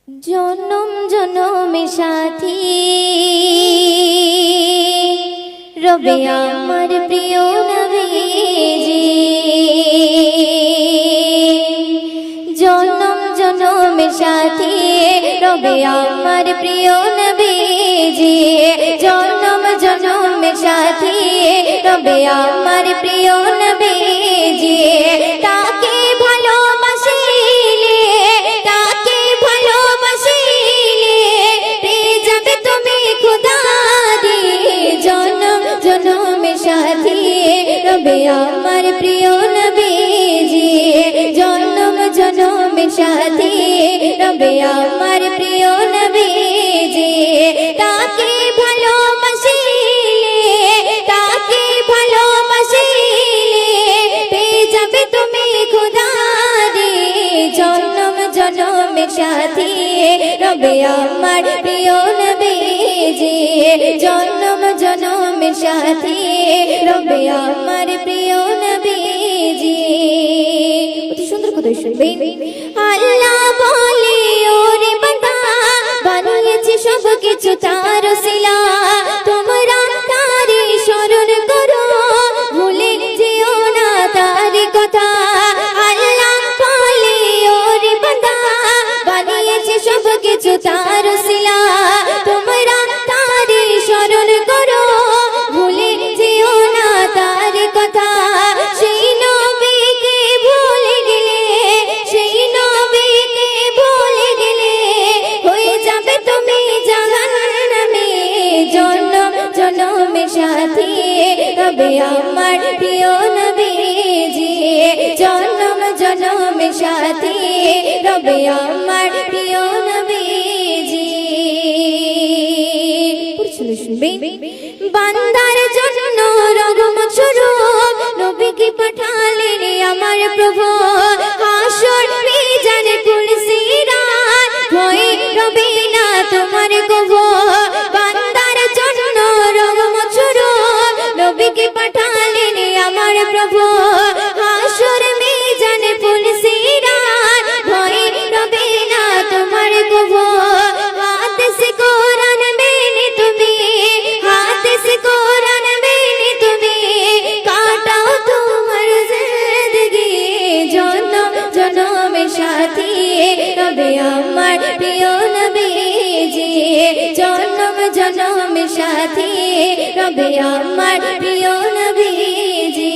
জনম জনমের সাথী রবে আমার প্রিয় নবীজি। জনম জনমের সাথী রবে আমার প্রিয় নবীজি। জনম জনমের সাথী রবে আমার প্রিয় নবীজি। তাকে ভালোবাসিলে তাকে ভালোবাসিলে পেয়ে যাবে তুমি খুদারি। জনম জনমের সাথী রবে আমার প্রিয় নবীজি। জনম জনমের সাথী রবে আমার প্রিয় নবীজি। তাকে ভালোবাসিলে তাকে ভালোবাসিলে পেয়ে যাবে তুমি খুদারি। জনম জনমের সাথী রবে আমার প্রিয় নবীজি। জনম জনমের সাথী রবে আমার প্রিয় নবীজি। অতি সুন্দর কথা শুনবেন। আল্লাহ বলে ওরে বান্দা বানিয়েছি সব কিছু তার ওসিলা, তোমরা তারই স্মরণ করো ভুলে যেও না তার কথা। আল্লাহ বলে ওরে বান্দা বানিয়েছি সব কিছু তার ওসিলা, তোমরা তারই স্মরণ করো ভুলে যেও না তার কথা। সেই নবীকে ভুলে গেলে সেই নবীকে ভুলে গেলে হয়ে যাবে তুমি জাহান্নামে। জনম জনমের সাথী রবে আমার প্রিয় নবীজি। জনম জনমের সাথী রবে আমার প্রিয় নবীজি। বান্দার জন্য রহমত স্বরূপ নবীকে পাঠালেন আমার প্রভু। হাসর মিজানে পুলসিরাত ভয়ে রবে না তোমার কভু। বান্দার জন্য রহমত স্বরূপ নবীকে পাঠালেন আমার প্রভু। হাসর মিজানে পুলসিরাত ভয়ে রবে না তোমার কভু। হাতে সে কোরআন মেনে তুমি হাতে সে কোরআন মেনে তুমি কাটাও তোমার জিন্দেগি। জনম জনমের সাথী রবে আমার প্রিয় নবীজি। জনম জনমের সাথী রবে আমার প্রিয় নবীজি।